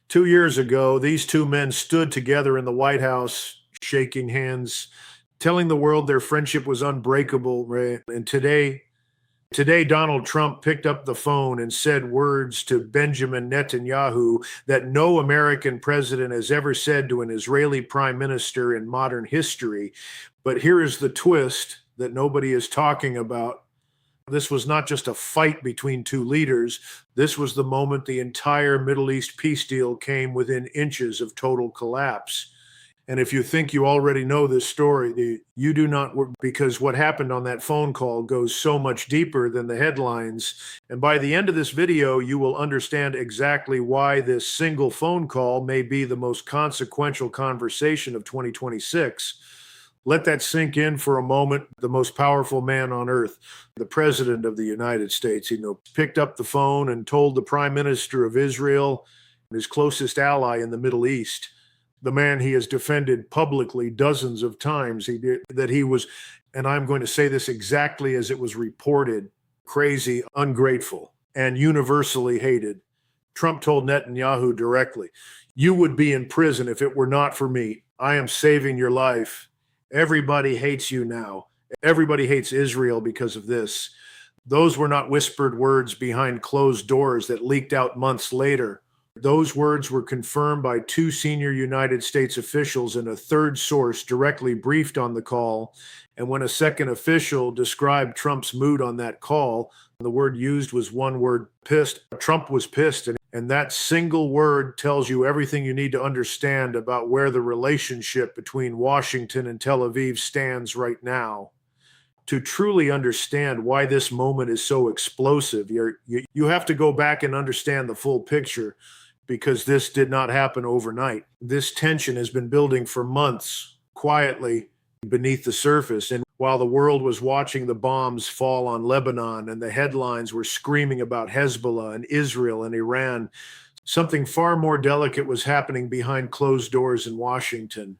2 years ago, these two men stood together in the White House, shaking hands, telling the world their friendship was unbreakable. Right? And today, Donald Trump picked up the phone and said words to Benjamin Netanyahu that no American president has ever said to an Israeli prime minister in modern history. But here is the twist that nobody is talking about. This was not just a fight between two leaders. This was the moment the entire Middle East peace deal came within inches of total collapse. And if you think you already know this story, you do not, because what happened on that phone call goes so much deeper than the headlines. And by the end of this video, you will understand exactly why this single phone call may be the most consequential conversation of 2026. Let that sink in for a moment. The most powerful man on earth, the president of the United States, picked up the phone and told the prime minister of Israel, his closest ally in the Middle East, the man he has defended publicly dozens of times, that he was, and I'm going to say this exactly as it was reported, crazy, ungrateful, and universally hated. Trump told Netanyahu directly, "You would be in prison if it were not for me. I am saving your life. Everybody hates you now. Everybody hates Israel because of this." Those were not whispered words behind closed doors that leaked out months later. Those words were confirmed by two senior United States officials and a third source directly briefed on the call. And when a second official described Trump's mood on that call, the word used was one word: pissed. Trump was pissed. And that single word tells you everything you need to understand about where the relationship between Washington and Tel Aviv stands right now. To truly understand why this moment is so explosive, you have to go back and understand the full picture, because this did not happen overnight. This tension has been building for months, quietly beneath the surface. And while the world was watching the bombs fall on Lebanon and the headlines were screaming about Hezbollah and Israel and Iran, something far more delicate was happening behind closed doors in Washington.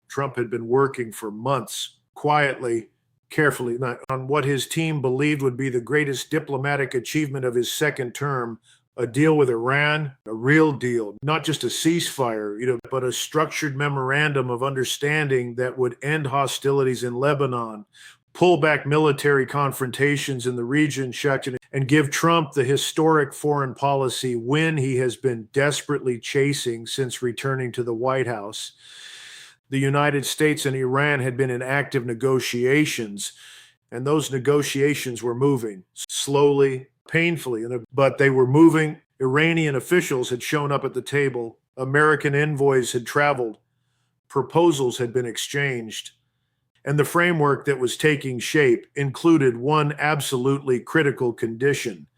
Trump had been working for months, quietly, carefully, on what his team believed would be the greatest diplomatic achievement of his second term: a deal with Iran, a real deal, not just a ceasefire, but a structured memorandum of understanding that would end hostilities in Lebanon, pull back military confrontations in the region, and give Trump the historic foreign policy win he has been desperately chasing since returning to the White House. The United States and Iran had been in active negotiations, and those negotiations were moving slowly, painfully, but they were moving. Iranian officials had shown up at the table. American envoys had traveled. Proposals had been exchanged. And the framework that was taking shape included one absolutely critical condition: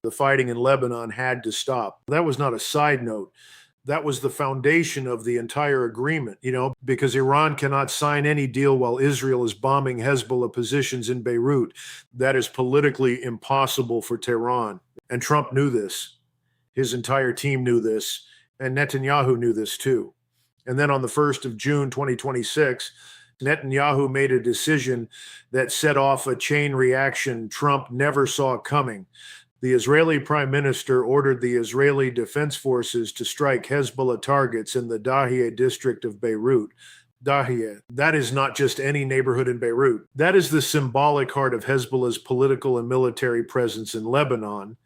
the fighting in Lebanon had to stop. That was not a side note. That was the foundation of the entire agreement, because Iran cannot sign any deal while Israel is bombing Hezbollah positions in Beirut. That is politically impossible for Tehran. And Trump knew this. His entire team knew this. And Netanyahu knew this too. And then on the 1st of June, 2026, Netanyahu made a decision that set off a chain reaction Trump never saw coming. The Israeli prime minister ordered the Israeli Defense Forces to strike Hezbollah targets in the Dahiyeh district of Beirut. Dahiyeh, that is not just any neighborhood in Beirut. That is the symbolic heart of Hezbollah's political and military presence in Lebanon.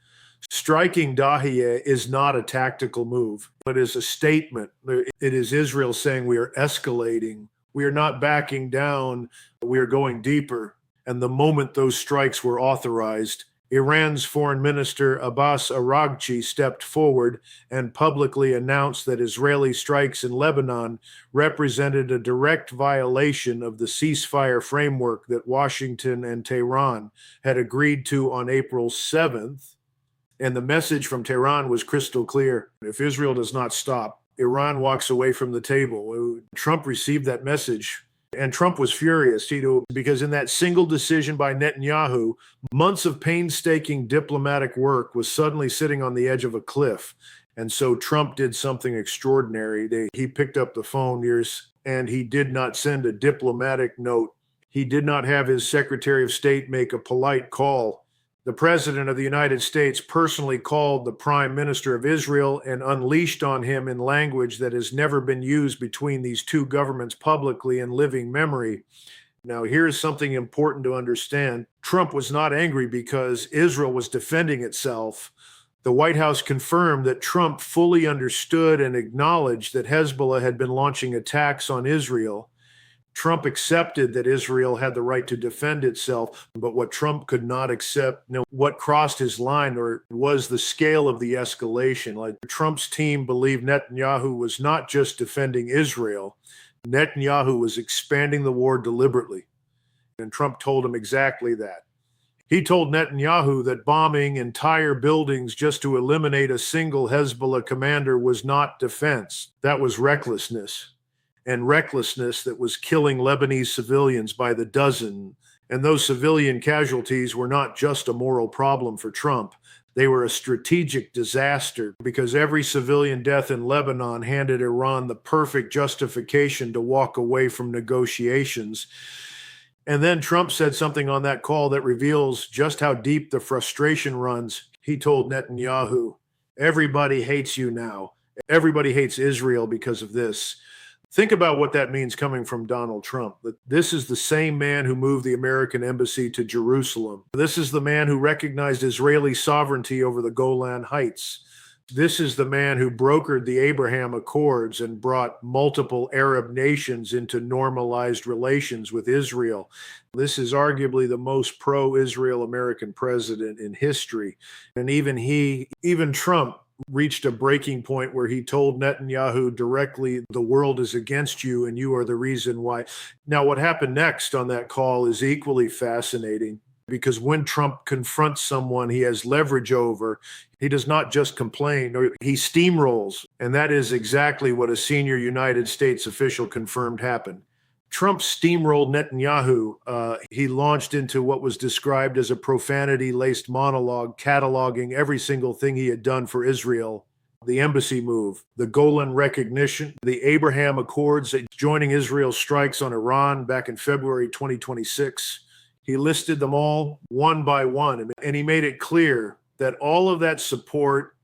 Striking Dahiyeh is not a tactical move, but is a statement. It is Israel saying, we are escalating. We are not backing down. We are going deeper. And the moment those strikes were authorized, Iran's foreign minister Abbas Araghchi stepped forward and publicly announced that Israeli strikes in Lebanon represented a direct violation of the ceasefire framework that Washington and Tehran had agreed to on April 7th. And the message from Tehran was crystal clear: if Israel does not stop, Iran walks away from the table. Trump received that message. And Trump was furious, because in that single decision by Netanyahu, months of painstaking diplomatic work was suddenly sitting on the edge of a cliff. And so Trump did something extraordinary. He picked up the phone, and he did not send a diplomatic note. He did not have his Secretary of State make a polite call The President of the United States personally called the Prime Minister of Israel and unleashed on him in language that has never been used between these two governments publicly in living memory. Now, here's something important to understand. Trump was not angry because Israel was defending itself. The White House confirmed that Trump fully understood and acknowledged that Hezbollah had been launching attacks on Israel. Trump accepted that Israel had the right to defend itself, but what Trump could not accept, what crossed his line or was the scale of the escalation. Like Trump's team believed Netanyahu was not just defending Israel, Netanyahu was expanding the war deliberately. And Trump told him exactly that. He told Netanyahu that bombing entire buildings just to eliminate a single Hezbollah commander was not defense. That was recklessness. And recklessness that was killing Lebanese civilians by the dozen. And those civilian casualties were not just a moral problem for Trump. They were a strategic disaster because every civilian death in Lebanon handed Iran the perfect justification to walk away from negotiations. And then Trump said something on that call that reveals just how deep the frustration runs. He told Netanyahu, "Everybody hates you now. Everybody hates Israel because of this." Think about what that means coming from Donald Trump. This is the same man who moved the American embassy to Jerusalem. This is the man who recognized Israeli sovereignty over the Golan Heights. This is the man who brokered the Abraham Accords and brought multiple Arab nations into normalized relations with Israel. This is arguably the most pro-Israel American president in history. And even Trump, reached a breaking point where he told Netanyahu directly, "The world is against you and you are the reason why." Now, what happened next on that call is equally fascinating because when Trump confronts someone he has leverage over, he does not just complain, or he steamrolls. And that is exactly what a senior United States official confirmed happened. Trump steamrolled Netanyahu. He launched into what was described as a profanity-laced monologue, cataloging every single thing he had done for Israel. The embassy move, the Golan recognition, the Abraham Accords, joining Israel's strikes on Iran back in February 2026. He listed them all one by one, and he made it clear that all of that support,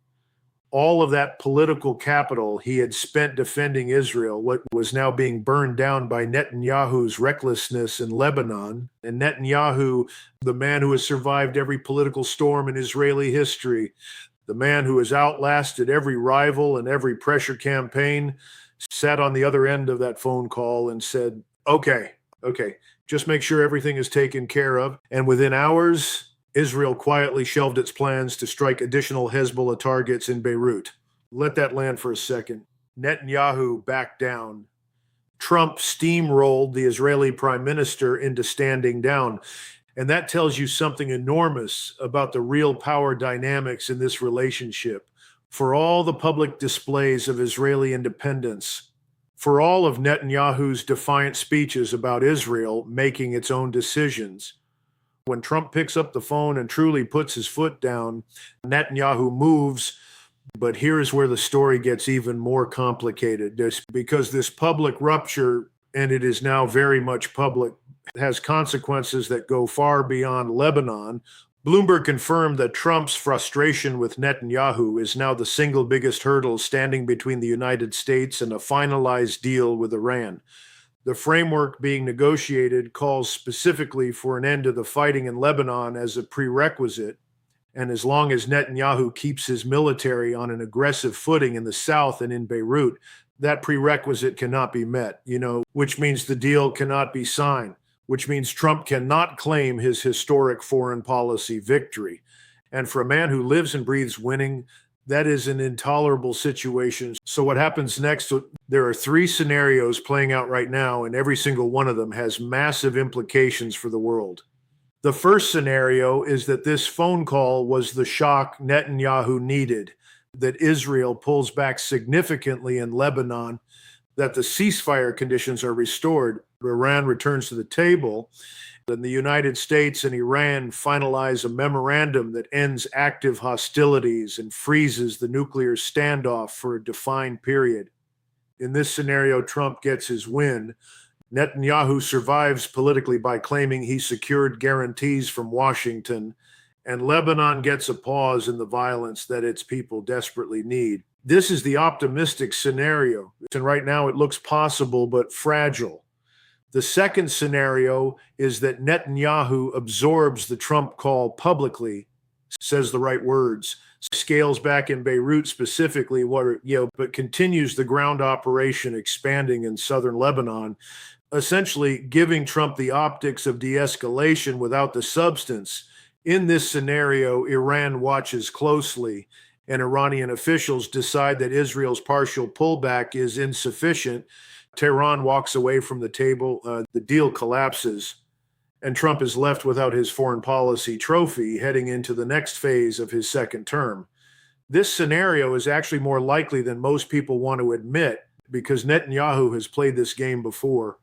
all of that political capital he had spent defending Israel, what was now being burned down by Netanyahu's recklessness in Lebanon. And Netanyahu, the man who has survived every political storm in Israeli history, the man who has outlasted every rival and every pressure campaign, sat on the other end of that phone call and said, okay, just make sure everything is taken care of. And within hours, Israel quietly shelved its plans to strike additional Hezbollah targets in Beirut. Let that land for a second. Netanyahu backed down. Trump steamrolled the Israeli prime minister into standing down. And that tells you something enormous about the real power dynamics in this relationship. For all the public displays of Israeli independence, for all of Netanyahu's defiant speeches about Israel making its own decisions, when Trump picks up the phone and truly puts his foot down, Netanyahu moves. But here's where the story gets even more complicated. Because this public rupture, and it is now very much public, has consequences that go far beyond Lebanon. Bloomberg confirmed that Trump's frustration with Netanyahu is now the single biggest hurdle standing between the United States and a finalized deal with Iran. The framework being negotiated calls specifically for an end to the fighting in Lebanon as a prerequisite. And as long as Netanyahu keeps his military on an aggressive footing in the south and in Beirut, that prerequisite cannot be met, which means the deal cannot be signed, which means Trump cannot claim his historic foreign policy victory. And for a man who lives and breathes winning, that is an intolerable situation. So what happens next? There are three scenarios playing out right now, and every single one of them has massive implications for the world. The first scenario is that this phone call was the shock Netanyahu needed, that Israel pulls back significantly in Lebanon, that the ceasefire conditions are restored, Iran returns to the table, and the United States and Iran finalize a memorandum that ends active hostilities and freezes the nuclear standoff for a defined period. In this scenario, Trump gets his win. Netanyahu survives politically by claiming he secured guarantees from Washington, and Lebanon gets a pause in the violence that its people desperately need. This is the optimistic scenario, and right now it looks possible but fragile. The second scenario is that Netanyahu absorbs the Trump call publicly, says the right words, scales back in Beirut specifically, but continues the ground operation expanding in southern Lebanon, essentially giving Trump the optics of de-escalation without the substance. In this scenario, Iran watches closely, and Iranian officials decide that Israel's partial pullback is insufficient. Tehran walks away from the table, the deal collapses, and Trump is left without his foreign policy trophy heading into the next phase of his second term. This scenario is actually more likely than most people want to admit because Netanyahu has played this game before.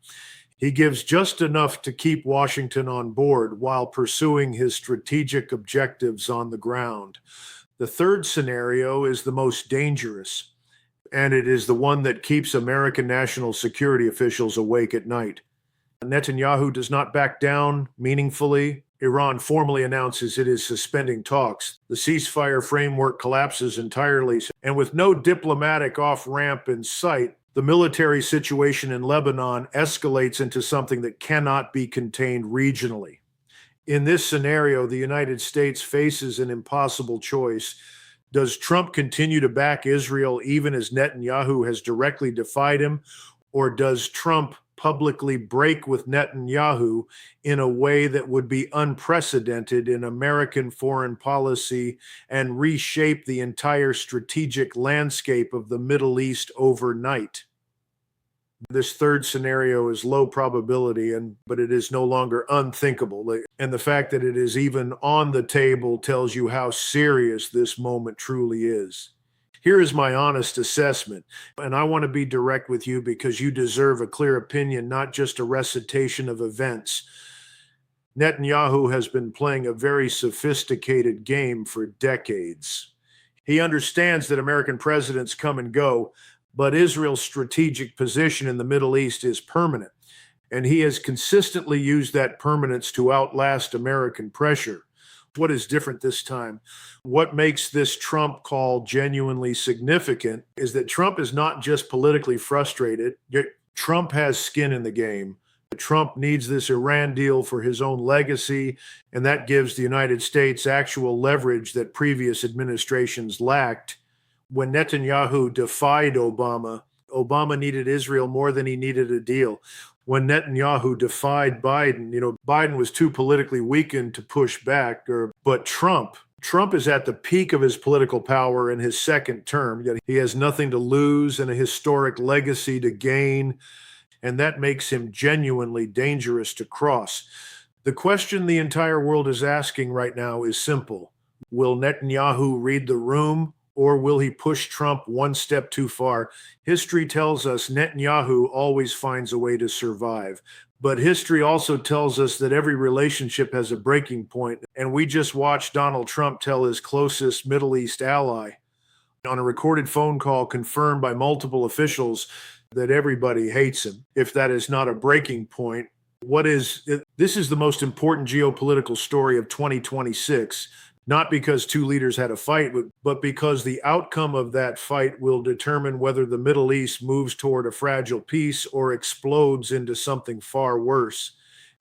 He gives just enough to keep Washington on board while pursuing his strategic objectives on the ground. The third scenario is the most dangerous, and it is the one that keeps American national security officials awake at night. Netanyahu does not back down meaningfully. Iran formally announces it is suspending talks. The ceasefire framework collapses entirely, and with no diplomatic off-ramp in sight, the military situation in Lebanon escalates into something that cannot be contained regionally. In this scenario, the United States faces an impossible choice. Does Trump continue to back Israel even as Netanyahu has directly defied him, or does Trump publicly break with Netanyahu in a way that would be unprecedented in American foreign policy and reshape the entire strategic landscape of the Middle East overnight? This third scenario is low probability, but it is no longer unthinkable. And the fact that it is even on the table tells you how serious this moment truly is. Here is my honest assessment, and I want to be direct with you because you deserve a clear opinion, not just a recitation of events. Netanyahu has been playing a very sophisticated game for decades. He understands that American presidents come and go, but Israel's strategic position in the Middle East is permanent, and he has consistently used that permanence to outlast American pressure. What is different this time? What makes this Trump call genuinely significant is that Trump is not just politically frustrated. Trump has skin in the game. Trump needs this Iran deal for his own legacy, and that gives the United States actual leverage that previous administrations lacked. When Netanyahu defied Obama, Obama needed Israel more than he needed a deal. When Netanyahu defied Biden, Biden was too politically weakened to push back. But Trump is at the peak of his political power in his second term, yet he has nothing to lose and a historic legacy to gain, and that makes him genuinely dangerous to cross. The question the entire world is asking right now is simple. Will Netanyahu read the room, or will he push Trump one step too far? History tells us Netanyahu always finds a way to survive. But history also tells us that every relationship has a breaking point. And we just watched Donald Trump tell his closest Middle East ally on a recorded phone call confirmed by multiple officials that everybody hates him. If that is not a breaking point, this is the most important geopolitical story of 2026. Not because two leaders had a fight, but because the outcome of that fight will determine whether the Middle East moves toward a fragile peace or explodes into something far worse.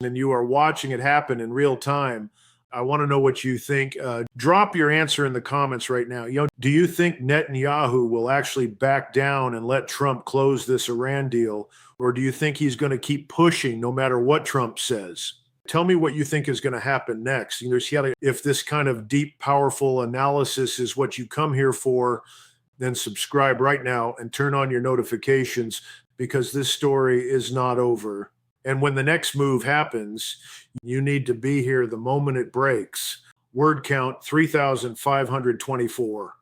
And you are watching it happen in real time. I want to know what you think. Drop your answer in the comments right now. Do you think Netanyahu will actually back down and let Trump close this Iran deal? Or do you think he's going to keep pushing no matter what Trump says? Tell me what you think is going to happen next. If this kind of deep, powerful analysis is what you come here for, then subscribe right now and turn on your notifications because this story is not over. And when the next move happens, you need to be here the moment it breaks. Word count 3,524.